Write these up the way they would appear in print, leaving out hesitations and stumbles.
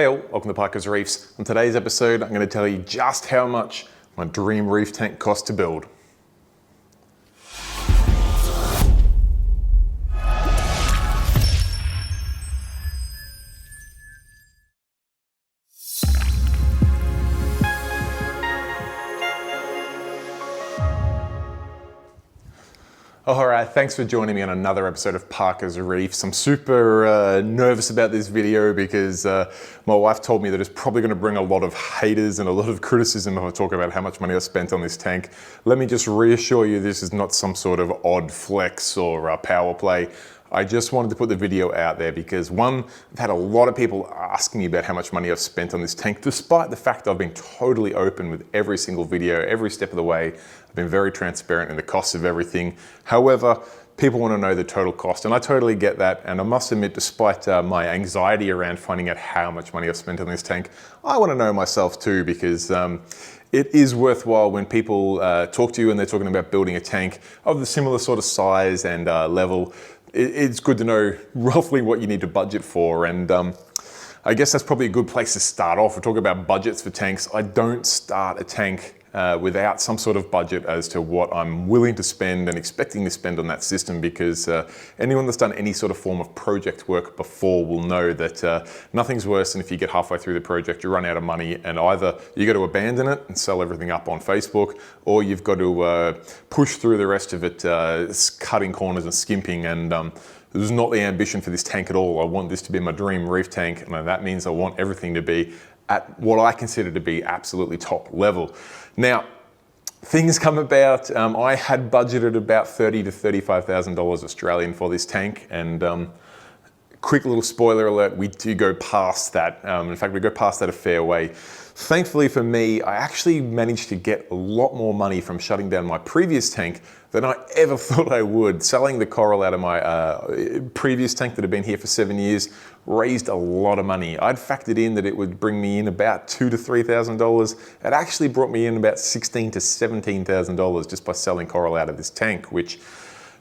Hey all, welcome to Parker's Reefs. On today's episode, I'm going to tell you just how much my dream reef tank cost to build. Alright, thanks for joining me on another episode of Parker's Reefs. I'm super nervous about this video because my wife told me that it's probably going to bring a lot of haters and a lot of criticism if I talk about how much money I spent on this tank. Let me just reassure you this is not some sort of odd flex or power play. I just wanted to put the video out there because one, I've had a lot of people asking me about how much money I've spent on this tank, despite the fact I've been totally open with every single video, every step of the way. I've been very transparent in the cost of everything. However, people want to know the total cost, and I totally get that. And I must admit, despite my anxiety around finding out how much money I've spent on this tank, I want to know myself too, because it is worthwhile when people talk to you and they're talking about building a tank of the similar sort of size and level. It's good to know roughly what you need to budget for, and I guess that's probably a good place to start off. We're talking about budgets for tanks. I don't start a tank without some sort of budget as to what I'm willing to spend and expecting to spend on that system, because anyone that's done any sort of form of project work before will know that nothing's worse than if you get halfway through the project, you run out of money, and either you got to abandon it and sell everything up on Facebook, or you've got to push through the rest of it, cutting corners and skimping. And this is not the ambition for this tank at all. I want this to be my dream reef tank, and that means I want everything to be at what I consider to be absolutely top level. Now, things come about. I had budgeted about $30,000 to $35,000 Australian for this tank, and quick little spoiler alert, we do go past that. In fact, we go past that a fair way. Thankfully for me, I actually managed to get a lot more money from shutting down my previous tank than I ever thought I would. Selling the coral out of my previous tank that had been here for 7 years raised a lot of money. I'd factored in that it would bring me in about $2,000 to $3,000. It actually brought me in about $16,000 to $17,000 just by selling coral out of this tank, which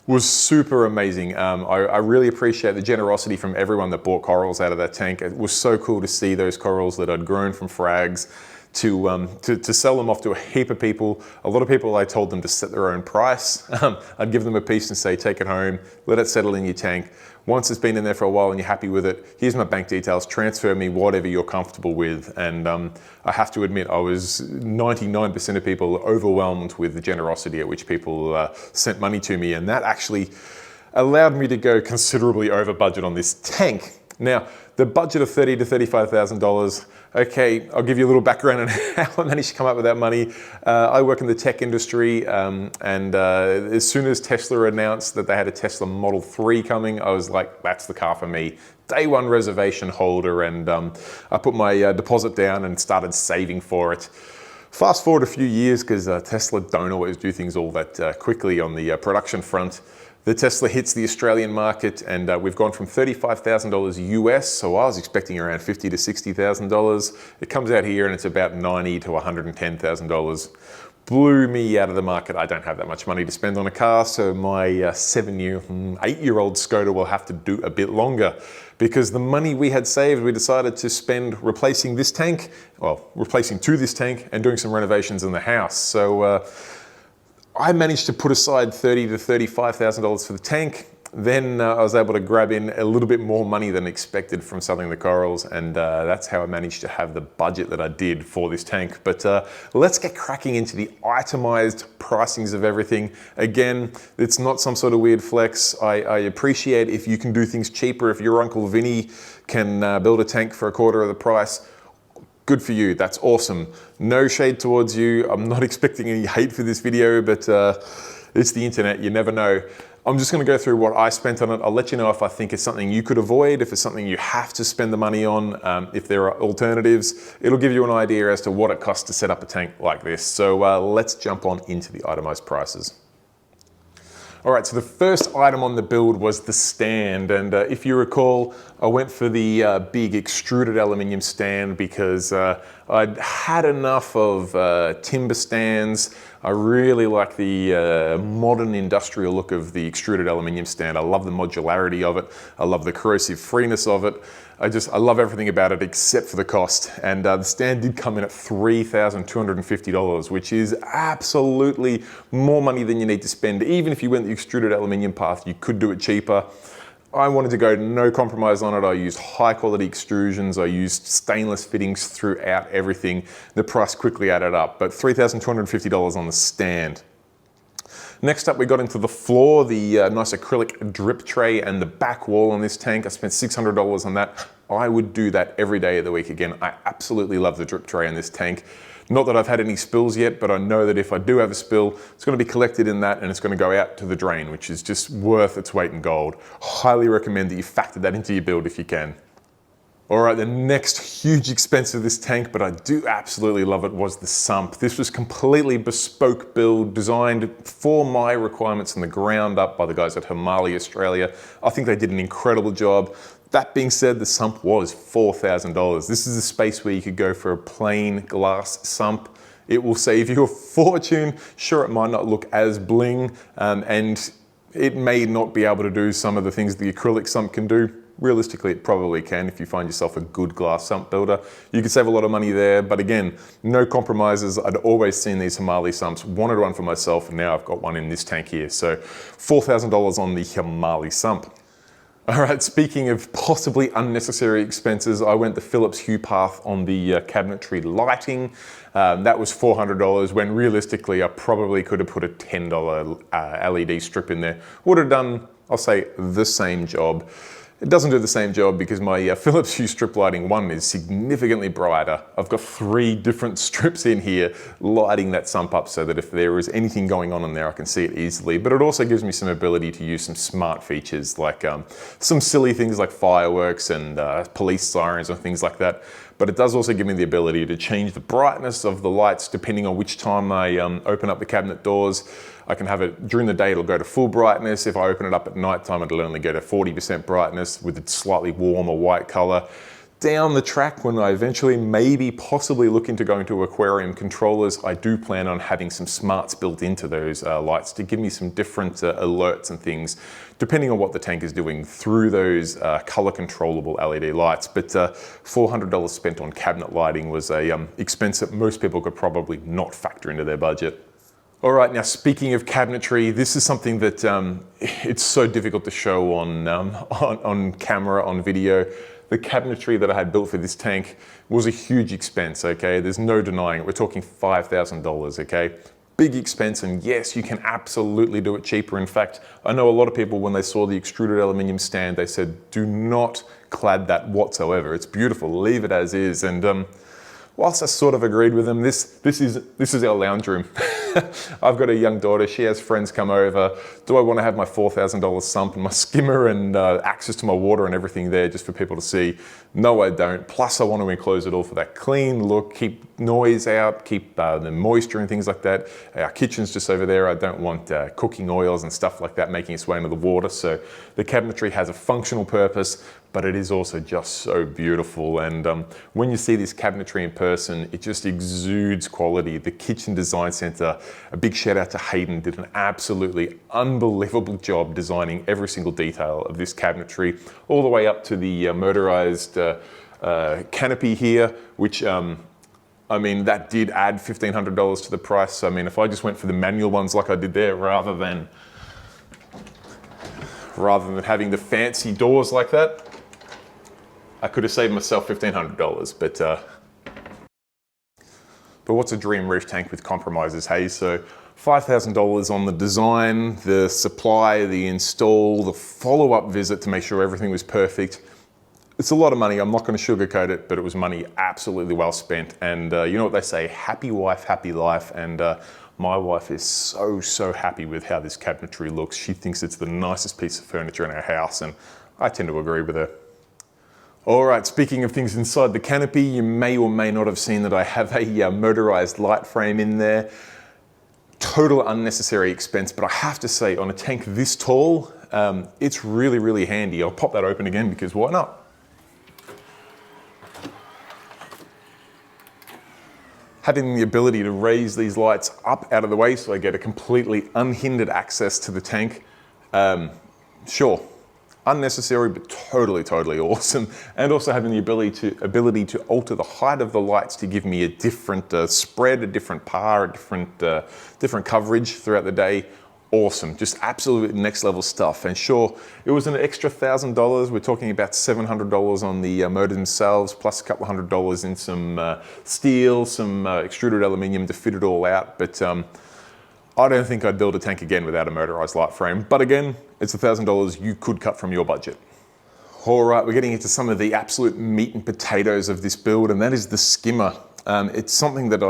was super amazing. I really appreciate the generosity from everyone that bought corals out of that tank. It was so cool to see those corals that I'd grown from frags to sell them off to a heap of people. A lot of people, I told them to set their own price. I'd give them a piece and say, take it home, let it settle in your tank. Once it's been in there for a while and you're happy with it, here's my bank details, transfer me whatever you're comfortable with. And I have to admit, I was 99% of people overwhelmed with the generosity at which people sent money to me. And that actually allowed me to go considerably over budget on this tank. Now, the budget of $30,000 to $35,000, okay, I'll give you a little background on how I managed to come up with that money. I work in the tech industry, and as soon as Tesla announced that they had a Tesla Model 3 coming, I was like, that's the car for me. Day one reservation holder, and I put my deposit down and started saving for it. Fast forward a few years, because Tesla don't always do things all that quickly on the production front. The Tesla hits the Australian market, and we've gone from $35,000 US, so I was expecting around $50,000 to $60,000. It comes out here and it's about $90,000 to $110,000. Blew me out of the market. I don't have that much money to spend on a car, so my 8-year-old Skoda will have to do a bit longer, because the money we had saved, we decided to spend replacing this tank, well, replacing to this tank and doing some renovations in the house. So I managed to put aside $30,000 to $35,000 for the tank. Then I was able to grab in a little bit more money than expected from selling the corals, and that's how I managed to have the budget that I did for this tank. But let's get cracking into the itemized pricings of everything. Again, it's not some sort of weird flex. I appreciate if you can do things cheaper. If your Uncle Vinny can build a tank for a quarter of the price, good for you, that's awesome. No shade towards you. I'm not expecting any hate for this video, but it's the internet, you never know. I'm just gonna go through what I spent on it. I'll let you know if I think it's something you could avoid, if it's something you have to spend the money on, if there are alternatives. It'll give you an idea as to what it costs to set up a tank like this. So let's jump on into the itemized prices. All right, so the first item on the build was the stand, and if you recall, I went for the big extruded aluminium stand because I I'd had enough of timber stands. I really like the modern industrial look of the extruded aluminium stand. I love the modularity of it. I love the corrosive freeness of it. I love everything about it except for the cost. And the stand did come in at $3,250, which is absolutely more money than you need to spend. Even if you went the extruded aluminium path, you could do it cheaper. I wanted to go no compromise on it. I used high quality extrusions. I used stainless fittings throughout everything. The price quickly added up, but $3,250 on the stand. Next up, we got into the floor, the nice acrylic drip tray and the back wall on this tank. I spent $600 on that. I would do that every day of the week again. I absolutely love the drip tray in this tank. Not that I've had any spills yet, but I know that if I do have a spill, it's going to be collected in that and it's going to go out to the drain, which is just worth its weight in gold. Highly recommend that you factor that into your build if you can. All right, the next huge expense of this tank, but I do absolutely love it, was the sump. This was completely bespoke build, designed for my requirements from the ground up by the guys at Himali, Australia. I think they did an incredible job. That being said, the sump was $4,000. This is a space where you could go for a plain glass sump. It will save you a fortune. Sure, it might not look as bling, and it may not be able to do some of the things the acrylic sump can do. Realistically, it probably can if you find yourself a good glass sump builder. You could save a lot of money there, but again, no compromises. I'd always seen these Himali sumps, wanted one for myself, and now I've got one in this tank here. So $4,000 on the Himali sump. All right, speaking of possibly unnecessary expenses, I went the Philips Hue path on the cabinetry lighting. That was $400 when realistically I probably could have put a $10 LED strip in there. Would have done, I'll say, the same job. It doesn't do the same job because my Philips Hue strip lighting one is significantly brighter. I've got 3 different strips in here lighting that sump up so that if there is anything going on in there, I can see it easily. But it also gives me some ability to use some smart features like some silly things like fireworks and police sirens and things like that. But it does also give me the ability to change the brightness of the lights depending on which time I open up the cabinet doors. I can have it during the day, it'll go to full brightness. If I open it up at nighttime, it'll only go to 40% brightness with a slightly warmer white color. Down the track, when I eventually maybe possibly look into going to aquarium controllers, I do plan on having some smarts built into those lights to give me some different alerts and things, depending on what the tank is doing through those color controllable LED lights. But $400 spent on cabinet lighting was a expense that most people could probably not factor into their budget. All right, now speaking of cabinetry, this is something that it's so difficult to show on camera, on video. The cabinetry that I had built for this tank was a huge expense, okay? There's no denying it. We're talking $5,000, okay? Big expense, and yes, you can absolutely do it cheaper. In fact, I know a lot of people, when they saw the extruded aluminium stand, they said, do not clad that whatsoever. It's beautiful, leave it as is. And whilst I sort of agreed with them, this is our lounge room. I've got a young daughter, she has friends come over. Do I want to have my $4,000 sump and my skimmer and access to my water and everything there just for people to see? No, I don't. Plus I want to enclose it all for that clean look, keep noise out, keep the moisture and things like that. Our kitchen's just over there. I don't want cooking oils and stuff like that making its way into the water. So the cabinetry has a functional purpose, but it is also just so beautiful. And when you see this cabinetry in person, it just exudes quality. The Kitchen Design Center, a big shout out to Hayden, did an absolutely unbelievable job designing every single detail of this cabinetry, all the way up to the motorized canopy here, which I mean, that did add $1,500 to the price. I mean, if I just went for the manual ones like I did there, rather than having the fancy doors like that, I could have saved myself $1,500, but what's a dream reef tank with compromises, hey? So $5,000 on the design, the supply, the install, the follow-up visit to make sure everything was perfect. It's a lot of money, I'm not gonna sugarcoat it, but it was money absolutely well spent. And you know what they say, happy wife, happy life. And my wife is so happy with how this cabinetry looks. She thinks it's the nicest piece of furniture in our house, and I tend to agree with her. All right, speaking of things inside the canopy, you may or may not have seen that I have a motorized light frame in there. Total unnecessary expense, but I have to say, on a tank this tall, it's really handy. I'll pop that open again because why not? having the ability to raise these lights up out of the way so I get a completely unhindered access to the tank, sure, unnecessary, but totally, totally awesome. And also having the ability to alter the height of the lights to give me a different spread, a different par, a different coverage throughout the day. Awesome, just absolute next level stuff. And sure, it was an extra $1,000. We're talking about $700 on the motors themselves, plus a couple $100 in some steel, some extruded aluminium to fit it all out. But I don't think I'd build a tank again without a motorized light frame. But again, it's $1,000 you could cut from your budget. All right, we're getting into some of the absolute meat and potatoes of this build, and that is the skimmer. It's something that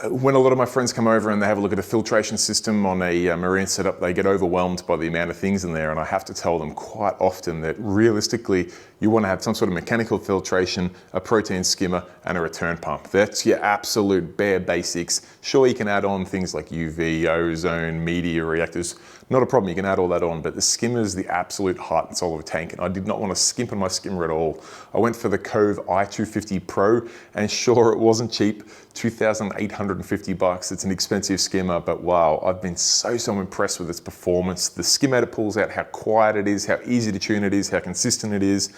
when a lot of my friends come over and they have a look at a filtration system on a marine setup, they get overwhelmed by the amount of things in there. And I have to tell them quite often that realistically, you want to have some sort of mechanical filtration, a protein skimmer, and a return pump. That's your absolute bare basics. Sure, you can add on things like UV, ozone, media, reactors. Not a problem, you can add all that on, but the skimmer is the absolute heart and soul of a tank, and I did not want to skimp on my skimmer at all. I went for the Cove i250 Pro, and sure, it wasn't cheap, $2,850. It's an expensive skimmer, but wow, I've been so impressed with its performance. The skimmer it pulls out, how quiet it is, how easy to tune it is, how consistent it is.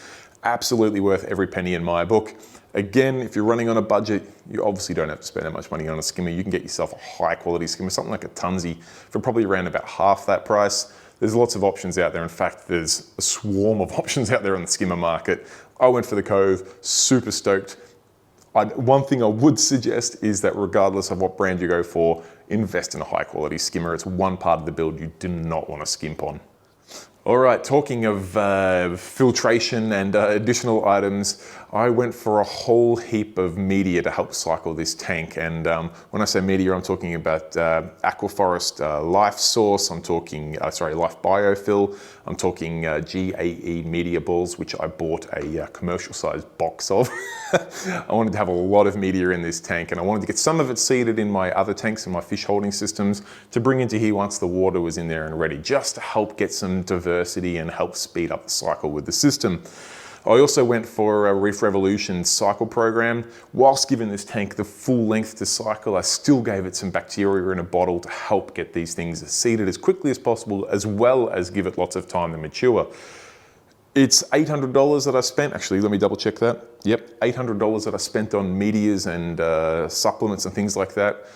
Absolutely worth every penny in my book. Again, if you're running on a budget, you obviously don't have to spend that much money on a skimmer. You can get yourself a high quality skimmer, something like a Tunzi, for probably around about half that price. There's lots of options out there. In fact, there's a swarm of options out there on the skimmer market. I went for the Cove, super stoked. One thing I would suggest is that regardless of what brand you go for, invest in a high quality skimmer. It's one part of the build you do not want to skimp on. All right, talking of filtration and additional items, I went for a whole heap of media to help cycle this tank. And when I say media, I'm talking about Aquaforest Life Source, I'm talking, Life Biofill, I'm talking GAE media balls, which I bought a commercial sized box of. I wanted to have a lot of media in this tank, and I wanted to get some of it seeded in my other tanks and my fish holding systems to bring into here once the water was in there and ready, just to help get some diversity and help speed up the cycle with the system. I also went for a Reef Revolution cycle program. Whilst giving this tank the full length to cycle, I still gave it some bacteria in a bottle to help get these things seeded as quickly as possible, as well as give it lots of time to mature. It's $800 that I spent. Actually, let me double check that. Yep, $800 that I spent on medias and supplements and things like that.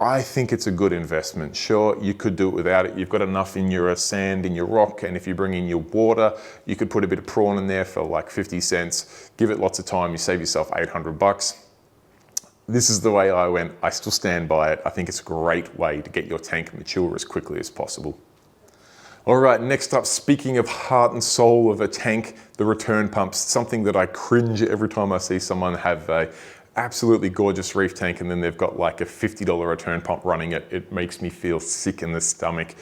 I think it's a good investment. Sure, you could do it without it. You've got enough in your sand, in your rock, and if you bring in your water, you could put a bit of prawn in there for like 50 cents. Give it lots of time, you save yourself $800. This is the way I went. I still stand by it. I think it's a great way to get your tank mature as quickly as possible. All right, next up, speaking of heart and soul of a tank, the return pumps, something that I cringe every time I see someone have a absolutely gorgeous Reef tank and then they've got like a $50 return pump running it. It makes me feel sick in the stomach.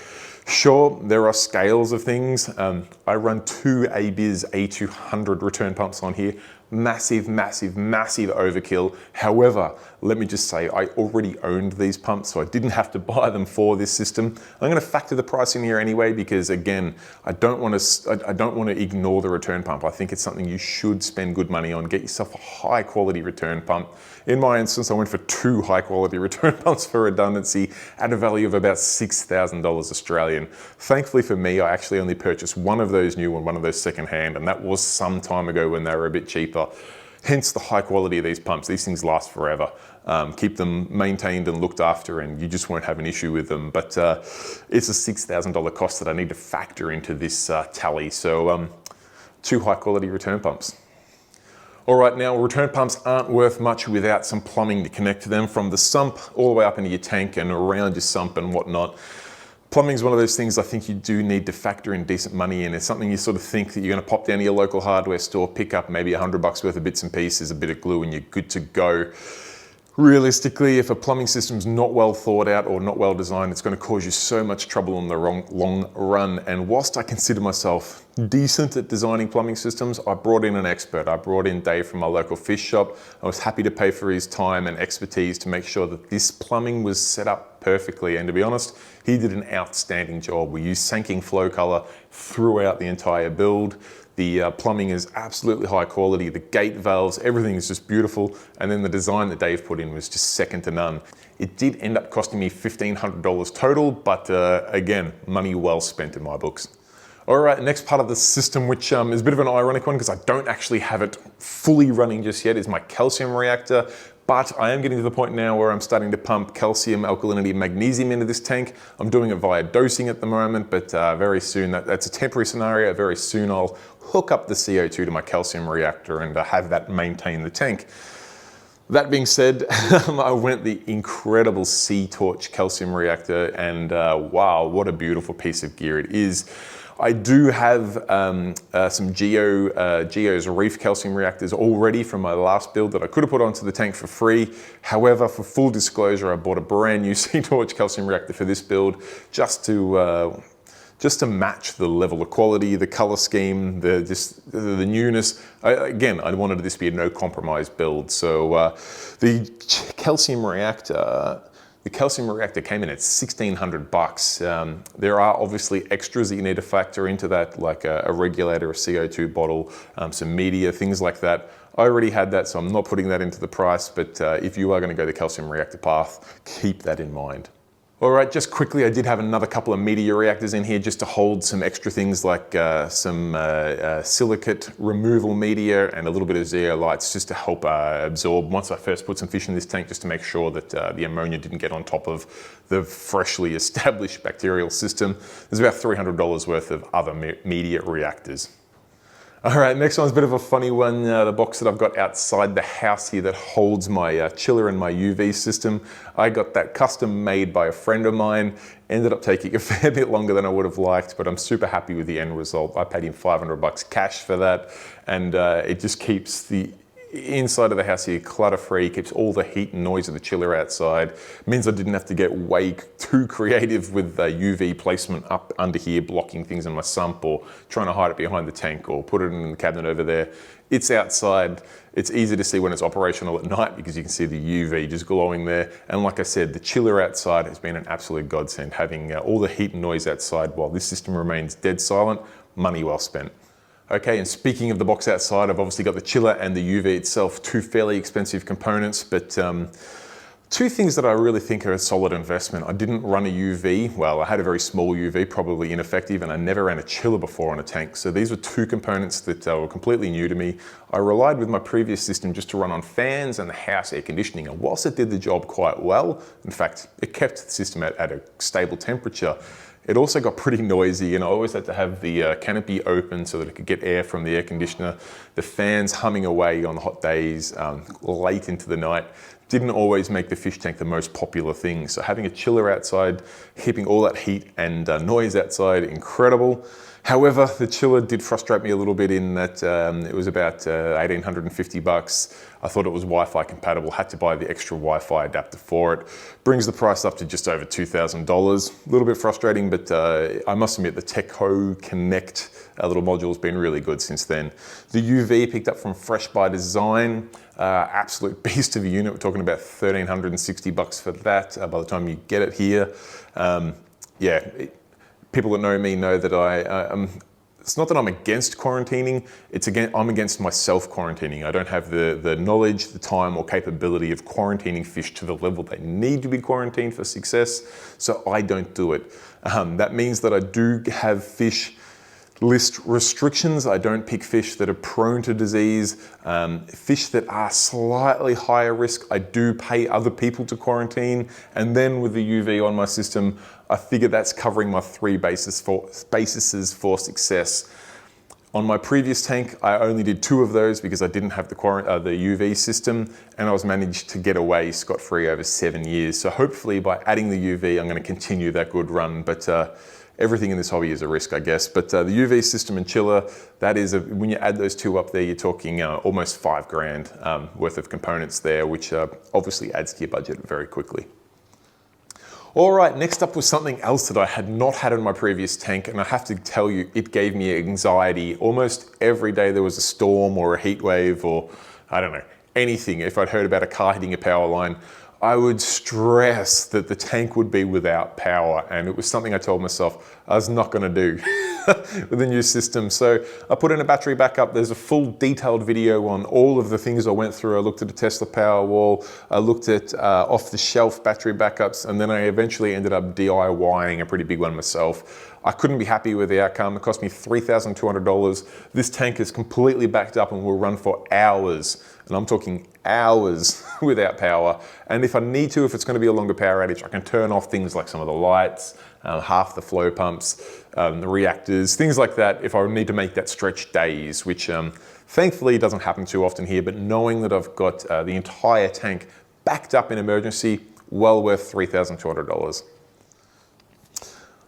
Sure, there are scales of things. I run two ABIS A200 return pumps on here. Massive, massive, massive overkill. However, let me just say, I already owned these pumps, so I didn't have to buy them for this system. I'm gonna factor the price in here anyway, because again, I don't wanna ignore the return pump. I think it's something you should spend good money on. Get yourself a high quality return pump. In my instance, I went for two high quality return pumps for redundancy at a value of about $6,000 Australian. Thankfully for me, I actually only purchased one of those new and one of those secondhand, and that was some time ago when they were a bit cheaper. Hence the high quality of these pumps. These things last forever. Keep them maintained and looked after and you just won't have an issue with them. But it's a $6,000 cost that I need to factor into this tally. So two high quality return pumps. All right, now return pumps aren't worth much without some plumbing to connect to them, from the sump all the way up into your tank and around your sump and whatnot. Plumbing is one of those things I think you do need to factor in decent money in. It's something you sort of think that you're going to pop down to your local hardware store, pick up maybe $100 worth of bits and pieces, a bit of glue, and you're good to go. Realistically, if a plumbing system's not well thought out or not well designed, it's going to cause you so much trouble in the long run. And whilst I consider myself decent at designing plumbing systems, I brought in an expert. I brought in Dave from my local fish shop. I was happy to pay for his time and expertise to make sure that this plumbing was set up perfectly. And to be honest, he did an outstanding job. We used sinking flow color throughout the entire build. The plumbing is absolutely high quality. The gate valves, everything is just beautiful. And then the design that Dave put in was just second to none. It did end up costing me $1,500 total, but again, money well spent in my books. All right, next part of the system, which is a bit of an ironic one because I don't actually have it fully running just yet, is my calcium reactor. But I am getting to the point now where I'm starting to pump calcium, alkalinity, and magnesium into this tank. I'm doing it via dosing at the moment, but very soon, that's a temporary scenario. Very soon I'll hook up the CO2 to my calcium reactor and have that maintain the tank. That being said, I went the incredible Sea-Torch calcium reactor, and wow, what a beautiful piece of gear it is. I do have some Geo's Reef calcium reactors already from my last build that I could have put onto the tank for free. However, for full disclosure, I bought a brand new Sea-Torch calcium reactor for this build just to match the level of quality, the color scheme, the newness. Again, I wanted this to be a no compromise build. So the calcium reactor came in at $1,600. There are obviously extras that you need to factor into that, like a regulator, a CO2 bottle, some media, things like that. I already had that, so I'm not putting that into the price, but if you are going to go the calcium reactor path, keep that in mind. All right, just quickly, I did have another couple of media reactors in here just to hold some extra things like some silicate removal media and a little bit of zeolites just to help absorb once I first put some fish in this tank, just to make sure that the ammonia didn't get on top of the freshly established bacterial system. There's about $300 worth of other media reactors. All right, next one's a bit of a funny one. The box that I've got outside the house here that holds my chiller and my UV system. I got that custom made by a friend of mine. Ended up taking a fair bit longer than I would have liked, but I'm super happy with the end result. I paid him $500 cash for that, and it just keeps the inside of the house here clutter-free, keeps all the heat and noise of the chiller outside. Means I didn't have to get way too creative with UV placement up under here, blocking things in my sump, or trying to hide it behind the tank, or put it in the cabinet over there. It's outside. It's easy to see when it's operational at night because you can see the UV just glowing there. And like I said, the chiller outside has been an absolute godsend, having all the heat and noise outside while this system remains dead silent. Money well spent. Okay, and speaking of the box outside, I've obviously got the chiller and the UV itself, two fairly expensive components, but two things that I really think are a solid investment. I didn't run a UV. Well, I had a very small UV, probably ineffective, and I never ran a chiller before on a tank. So these were two components that were completely new to me. I relied with my previous system just to run on fans and the house air conditioning. And whilst it did the job quite well, in fact, it kept the system at a stable temperature, it also got pretty noisy, and I always had to have the canopy open so that it could get air from the air conditioner. The fans humming away on hot days, late into the night, didn't always make the fish tank the most popular thing. So having a chiller outside, keeping all that heat and noise outside, incredible. However, the chiller did frustrate me a little bit in that it was about $1,850. I thought it was Wi-Fi compatible, had to buy the extra Wi-Fi adapter for it. Brings the price up to just over $2,000. A little bit frustrating, but I must admit the Techo Connect little module has been really good since then. The UV picked up from Fresh by Design, absolute beast of a unit. We're talking about $1,360 for that by the time you get it here. People that know me know that it's not that I'm against quarantining, I'm against myself quarantining. I don't have the knowledge, the time or capability of quarantining fish to the level they need to be quarantined for success, so I don't do it. That means that I do have fish list restrictions. I don't pick fish that are prone to disease. Fish that are slightly higher risk, I do pay other people to quarantine. And then with the UV on my system, I figure that's covering my three bases for success. On my previous tank, I only did 2 of those because I didn't have the UV system, and I was managed to get away scot-free over 7 years. So hopefully by adding the UV, I'm going to continue that good run. But everything in this hobby is a risk, I guess. But the UV system and chiller, that is, when you add those 2 up there, you're talking almost $5,000 worth of components there, which obviously adds to your budget very quickly. All right, next up was something else that I had not had in my previous tank, and I have to tell you, it gave me anxiety. Almost every day there was a storm or a heat wave or, I don't know, anything. If I'd heard about a car hitting a power line, I would stress that the tank would be without power, and it was something I told myself, I was not going to do with the new system. So I put in a battery backup. There's a full detailed video on all of the things I went through. I looked at the Tesla Powerwall, I looked at off-the-shelf battery backups, and then I eventually ended up DIYing a pretty big one myself. I couldn't be happy with the outcome. It cost me $3,200. This tank is completely backed up and will run for hours. And I'm talking hours without power. And if I need to, if it's going to be a longer power outage, I can turn off things like some of the lights, half the flow pumps, the reactors, things like that if I need to make that stretch days, which thankfully doesn't happen too often here. But knowing that I've got the entire tank backed up in emergency, well worth $3,200.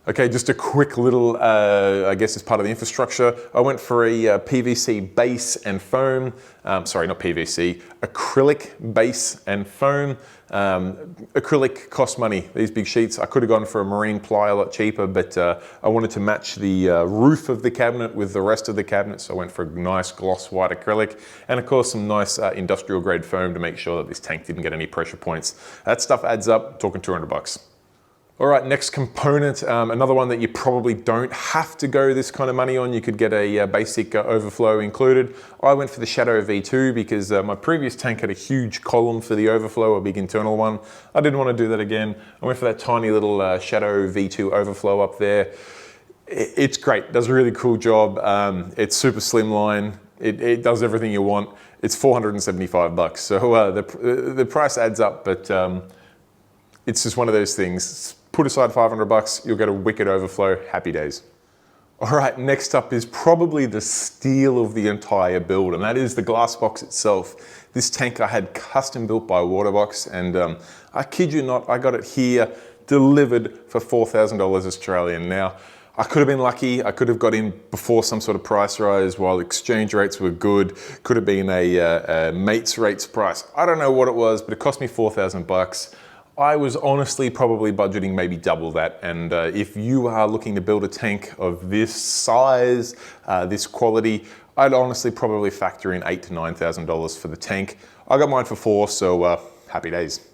Okay, just a quick little, I guess as part of the infrastructure, I went for a PVC base and foam, sorry, not PVC, acrylic base and foam. Acrylic costs money, these big sheets. I could have gone for a marine ply a lot cheaper, but I wanted to match the roof of the cabinet with the rest of the cabinet, so I went for a nice gloss white acrylic, and of course some nice industrial grade foam to make sure that this tank didn't get any pressure points. That stuff adds up, talking $200. All right, next component, another one that you probably don't have to go this kind of money on. You could get a basic overflow included. I went for the Shadow V2 because my previous tank had a huge column for the overflow, a big internal one. I didn't want to do that again. I went for that tiny little Shadow V2 overflow up there. It's great, it does a really cool job. It's super slimline. It does everything you want. It's $475. So the price adds up, but it's just one of those things. Put aside $500, you'll get a wicked overflow, happy days. All right, next up is probably the steal of the entire build, and that is the glass box itself. This tank I had custom built by Waterbox, and I kid you not, I got it here delivered for $4,000 Australian. Now, I could have been lucky, I could have got in before some sort of price rise while exchange rates were good, could have been a mates rates price. I don't know what it was, but it cost me $4,000. I was honestly probably budgeting maybe double that, and if you are looking to build a tank of this size, this quality, I'd honestly probably factor in $8,000 to $9,000 for the tank. I got mine for $4,000, so happy days.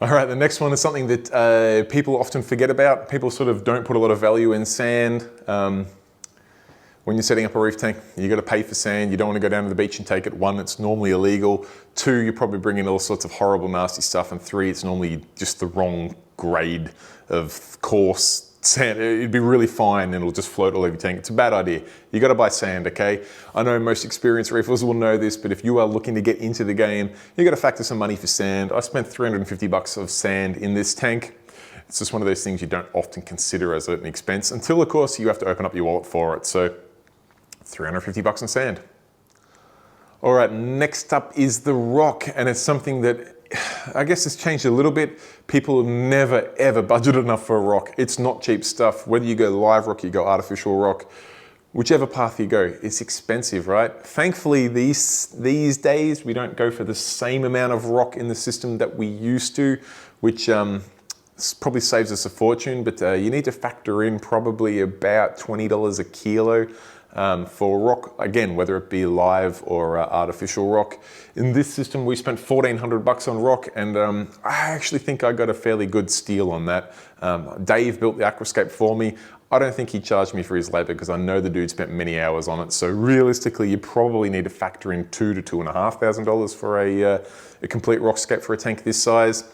All right, the next one is something that people often forget about. People sort of don't put a lot of value in sand. When you're setting up a reef tank, you got to pay for sand. You don't want to go down to the beach and take it. 1, it's normally illegal. 2, you probably bring in all sorts of horrible, nasty stuff. And 3, it's normally just the wrong grade of coarse sand. It'd be really fine and it'll just float all over your tank. It's a bad idea. You got to buy sand, okay? I know most experienced reefers will know this, but if you are looking to get into the game, you got to factor some money for sand. I spent $350 of sand in this tank. It's just one of those things you don't often consider as an expense until, of course, you have to open up your wallet for it. So $350 in sand. All right, next up is the rock, and it's something that I guess has changed a little bit. People have never ever budgeted enough for a rock. It's not cheap stuff. Whether you go live rock, you go artificial rock, whichever path you go, it's expensive, right? Thankfully, these days, we don't go for the same amount of rock in the system that we used to, which probably saves us a fortune, but you need to factor in probably about $20 a kilo for rock, again, whether it be live or artificial rock. In this system, we spent $1,400 on rock, and I actually think I got a fairly good steal on that. Dave built the aquascape for me. I don't think he charged me for his labor because I know the dude spent many hours on it. So realistically, you probably need to factor in $2,000 to $2,500 for a complete rockscape for a tank this size.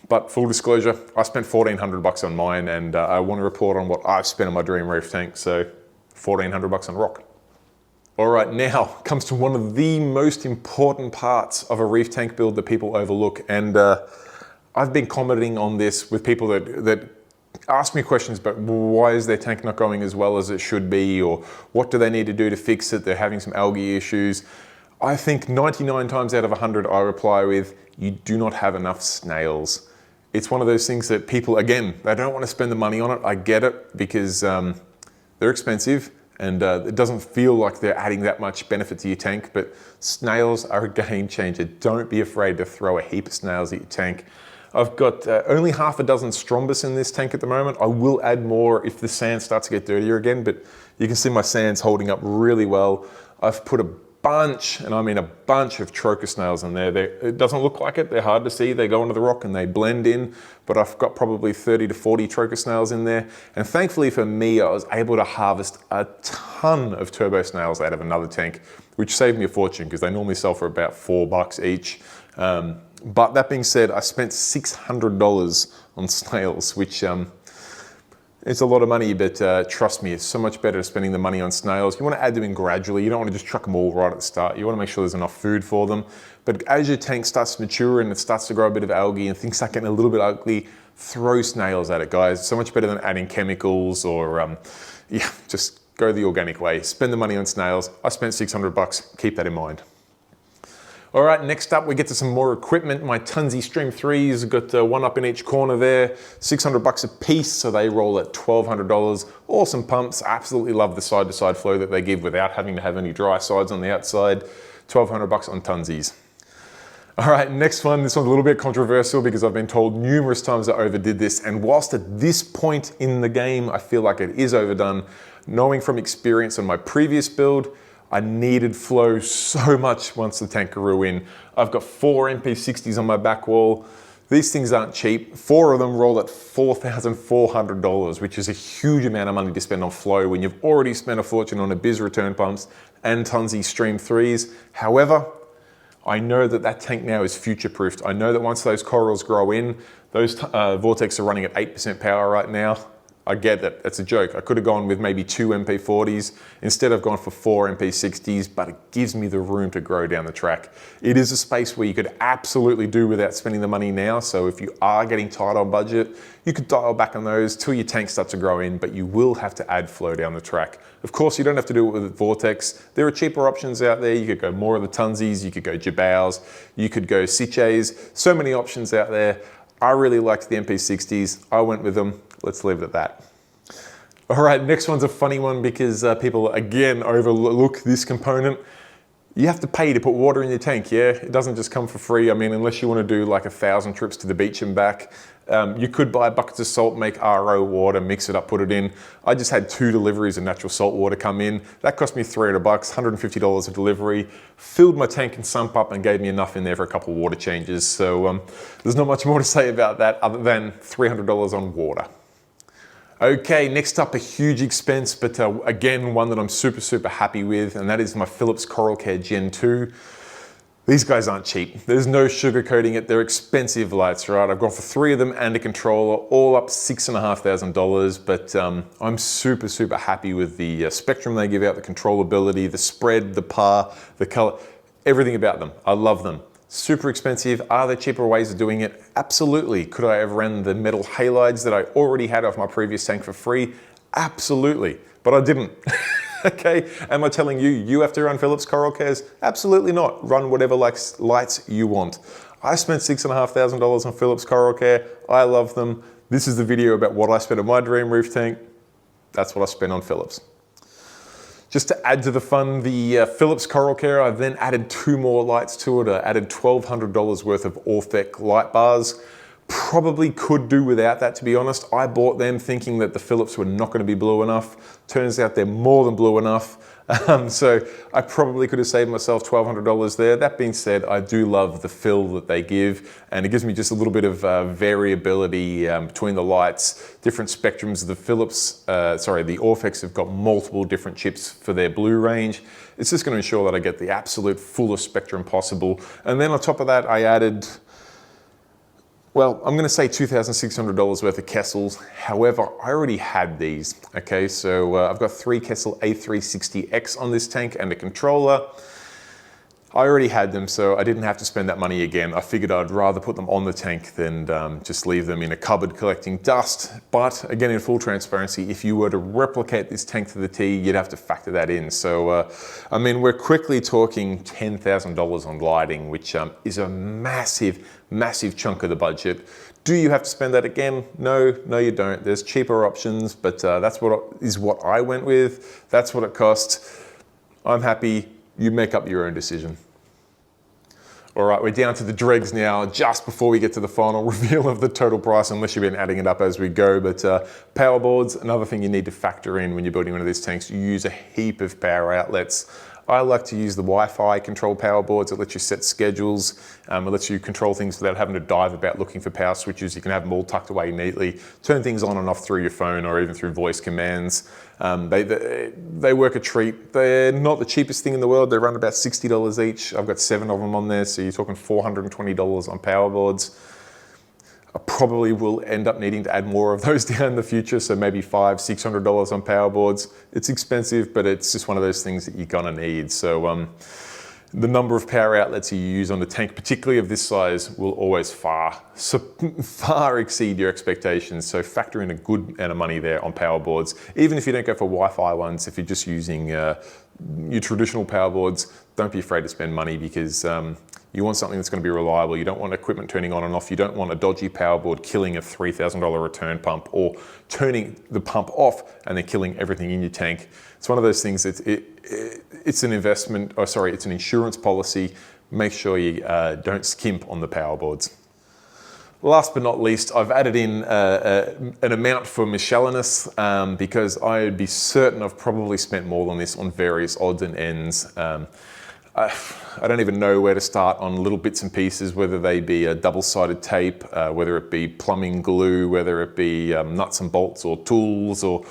But full disclosure, I spent $1,400 on mine, and I want to report on what I've spent on my dream reef tank. So $1,400 on rock. All right, now comes to one of the most important parts of a reef tank build that people overlook. And I've been commenting on this with people that ask me questions about why is their tank not going as well as it should be, or what do they need to do to fix it? They're having some algae issues. I think 99 times out of 100, I reply with, you do not have enough snails. It's one of those things that people, again, they don't want to spend the money on it. I get it because they're expensive and it doesn't feel like they're adding that much benefit to your tank, but snails are a game changer. Don't be afraid to throw a heap of snails at your tank. I've got only half a dozen strombus in this tank at the moment. I will add more if the sand starts to get dirtier again, but you can see my sand's holding up really well. I've put a bunch, and I mean a bunch of trochus snails in there. It doesn't look like it, they're hard to see. They go into the rock and they blend in, but I've got probably 30 to 40 trochus snails in there. And thankfully for me, I was able to harvest a ton of turbo snails out of another tank, which saved me a fortune because they normally sell for about $4 each. But that being said, I spent $600 on snails, which it's a lot of money, but trust me, it's so much better spending the money on snails. You want to add them in gradually. You don't want to just chuck them all right at the start. You want to make sure there's enough food for them. But as your tank starts to mature and it starts to grow a bit of algae and things start getting a little bit ugly, throw snails at it, guys. It's so much better than adding chemicals or, yeah, just go the organic way. Spend the money on snails. I spent $600. Keep that in mind. All right, next up we get to some more equipment. My Tunzi Stream 3s, got one up in each corner there, $600 a piece, so they roll at $1,200. Awesome pumps, absolutely love the side-to-side flow that they give without having to have any dry sides on the outside. $1,200 on Tunzies. All right, next one. This one's a little bit controversial because I've been told numerous times I overdid this, and whilst at this point in the game I feel like it is overdone, knowing from experience on my previous build, I needed flow so much once the tank grew in. I've got 4 MP60s on my back wall. These things aren't cheap. 4 of them roll at $4,400, which is a huge amount of money to spend on flow when you've already spent a fortune on Abyss return pumps and Tunzi Stream 3s. However, I know that that tank now is future-proofed. I know that once those corals grow in, those Vortex are running at 8% power right now. I get that, it's a joke. I could have gone with maybe 2 MP40s. Instead I've gone for 4 MP60s, but it gives me the room to grow down the track. It is a space where you could absolutely do without spending the money now. So if you are getting tight on budget, you could dial back on those till your tank starts to grow in, but you will have to add flow down the track. Of course, you don't have to do it with Vortex. There are cheaper options out there. You could go more of the Tunzies, you could go Jabaos, you could go Siches. So many options out there. I really liked the MP60s. I went with them. Let's leave it at that. All right, next one's a funny one because people again overlook this component. You have to pay to put water in your tank, yeah? It doesn't just come for free. I mean, unless you want to do like 1,000 trips to the beach and back. You could buy buckets of salt, make RO water, mix it up, put it in. I just had 2 deliveries of natural salt water come in. That cost me $300, $150 a delivery. Filled my tank and sump up and gave me enough in there for a couple of water changes. So there's not much more to say about that other than $300 on water. Okay, next up, a huge expense, but again, one that I'm super happy with, and that is my Philips Coral Care Gen 2. These guys aren't cheap. There's no sugarcoating it. They're expensive lights, right? I've gone for 3 of them and a controller, all up $6,500, but I'm super happy with the spectrum they give out, the controllability, the spread, the par, the color, everything about them. I love them. Super expensive. Are there cheaper ways of doing it? Absolutely. Could I have ran the metal halides that I already had off my previous tank for free? Absolutely. But I didn't. Okay. Am I telling you, you have to run Philips Coral Cares? Absolutely not. Run whatever lights you want. I spent $6,500 on Philips Coral Care. I love them. This is the video about what I spent on my dream roof tank. That's what I spent on Philips. Just to add to the fun, the Philips Coral Care, I then added 2 more lights to it. I added $1,200 worth of Orthec light bars. Probably could do without that, to be honest. I bought them thinking that the Philips were not going to be blue enough. Turns out they're more than blue enough. So I probably could have saved myself $1,200 there. That being said, I do love the fill that they give, and it gives me just a little bit of variability between the lights, different spectrums. The Philips, the Orthecs have got multiple different chips for their blue range. It's just going to ensure that I get the absolute fullest spectrum possible. And then on top of that, I added, well, I'm going to say $2,600 worth of Kessels. However, I already had these. Okay, so I've got 3 Kessel A360X on this tank and a controller. I already had them, so I didn't have to spend that money again. I figured I'd rather put them on the tank than just leave them in a cupboard collecting dust. But again, in full transparency, if you were to replicate this tank to the T, you'd have to factor that in. So, I mean, we're quickly talking $10,000 on lighting, which is a massive chunk of the budget. Do you have to spend that again? No, you don't. There's cheaper options, but that's what I went with. That's what it cost. I'm happy. You make up your own decision. All right, we're down to the dregs now, just before we get to the final reveal of the total price, unless you've been adding it up as we go. But power boards, another thing you need to factor in when you're building one of these tanks. You use a heap of power outlets. I like to use the Wi-Fi control power boards. It lets you set schedules. It lets you control things without having to dive about looking for power switches. You can have them all tucked away neatly, turn things on and off through your phone or even through voice commands. They work a treat. They're not the cheapest thing in the world. They run about $60 each. I've got 7 of them on there, so you're talking $420 on power boards. I probably will end up needing to add more of those down in the future, so maybe $500, $600 on power boards. It's expensive, but it's just one of those things that you're gonna need. So the number of power outlets you use on the tank, particularly of this size, will always far exceed your expectations. So factor in a good amount of money there on power boards. Even if you don't go for Wi-Fi ones, if you're just using your traditional power boards, don't be afraid to spend money, because you want something that's going to be reliable. You don't want equipment turning on and off. You don't want a dodgy power board killing a $3,000 return pump, or turning the pump off and then killing everything in your tank. It's one of those things that it's an investment, or sorry, it's an insurance policy. Make sure you don't skimp on the power boards. Last but not least, I've added in an amount for miscellaneous, because I'd be certain I've probably spent more than this on various odds and ends. I don't even know where to start on little bits and pieces, whether they be a double-sided tape, whether it be plumbing glue, whether it be nuts and bolts or tools or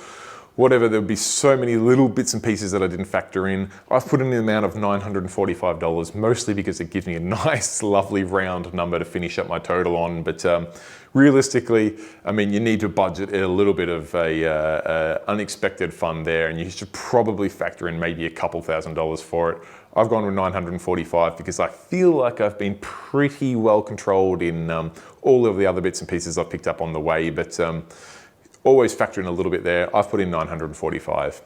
whatever. There'll be so many little bits and pieces that I didn't factor in. I've put in the amount of $945, mostly because it gives me a nice, lovely round number to finish up my total on. But realistically, I mean, you need to budget a little bit of a unexpected fund there, and you should probably factor in maybe a couple $1,000s for it. I've gone with 945 because I feel like I've been pretty well controlled in all of the other bits and pieces I've picked up on the way, but always factor in a little bit there. I've put in 945.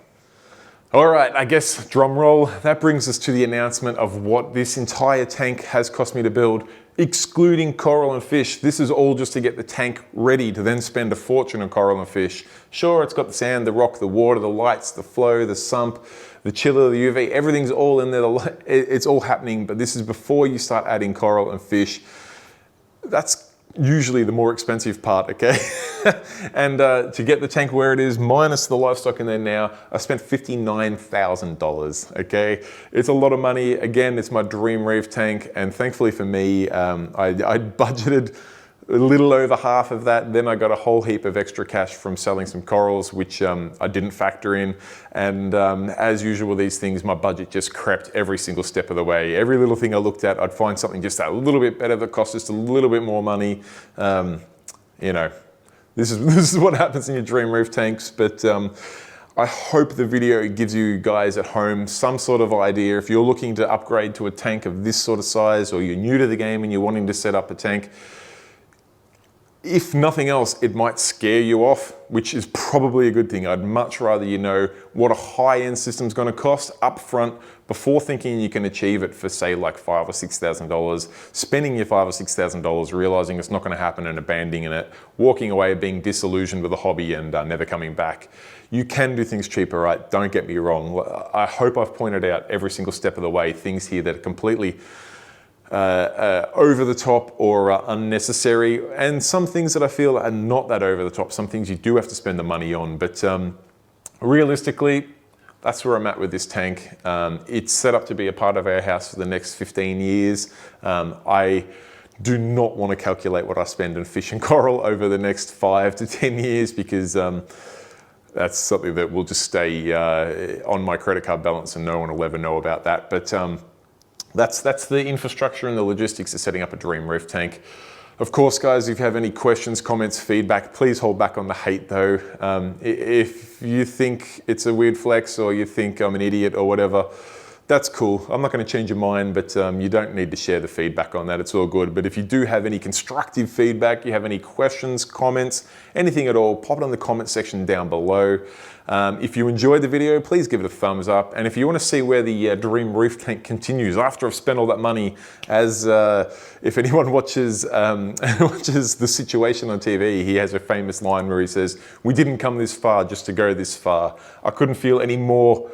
All right, I guess drum roll. That brings us to the announcement of what this entire tank has cost me to build, excluding coral and fish. This is all just to get the tank ready to then spend a fortune on coral and fish. Sure, it's got the sand, the rock, the water, the lights, the flow, the sump, the chiller, the UV, everything's all in there. It's all happening, but this is before you start adding coral and fish. That's usually the more expensive part, okay? And to get the tank where it is, minus the livestock in there now, I spent $59,000, okay? It's a lot of money. Again, it's my dream reef tank, and thankfully for me, I budgeted a little over half of that. Then I got a whole heap of extra cash from selling some corals, which I didn't factor in. And as usual with these things, my budget just crept every single step of the way. Every little thing I looked at, I'd find something just a little bit better that cost just a little bit more money. You know, this is what happens in your dream reef tanks. But I hope the video gives you guys at home some sort of idea. If you're looking to upgrade to a tank of this sort of size, or you're new to the game and you're wanting to set up a tank, if nothing else, it might scare you off, which is probably a good thing. I'd much rather you know what a high-end system's gonna cost up front before thinking you can achieve it for, say, like $5,000 or $6,000, spending your $5,000 or $6,000, realizing it's not gonna happen and abandoning it, walking away being disillusioned with the hobby and never coming back. You can do things cheaper, right? Don't get me wrong. I hope I've pointed out every single step of the way, things here that are completely over the top or unnecessary, and some things that I feel are not that over the top, some things you do have to spend the money on, but realistically, that's where I'm at with this tank. It's set up to be a part of our house for the next 15 years. I do not want to calculate what I spend on fish and coral over the next 5 to 10 years, because that's something that will just stay on my credit card balance and no one will ever know about that. But that's the infrastructure and the logistics of setting up a dream reef tank. Of course, guys, if you have any questions, comments, feedback, please hold back on the hate though. If you think it's a weird flex, or you think I'm an idiot or whatever, that's cool. I'm not going to change your mind, but you don't need to share the feedback on that. It's all good. But if you do have any constructive feedback, you have any questions, comments, anything at all, pop it in the comment section down below. If you enjoyed the video, please give it a thumbs up. And if you want to see where the Dream Reef tank continues after I've spent all that money, as if anyone watches watches The Situation on TV, he has a famous line where he says, "We didn't come this far just to go this far." I couldn't feel any more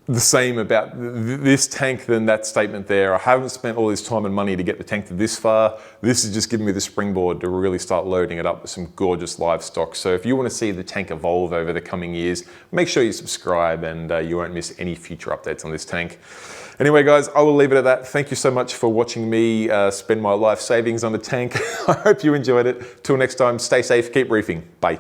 the same about this tank than that statement there. I haven't spent all this time and money to get the tank to this far. This is just giving me the springboard to really start loading it up with some gorgeous livestock. So if you want to see the tank evolve over the coming years, make sure you subscribe and you won't miss any future updates on this tank. Anyway, guys, I will leave it at that. Thank you so much for watching me spend my life savings on the tank. I hope you enjoyed it. Till next time, stay safe, keep reefing. Bye.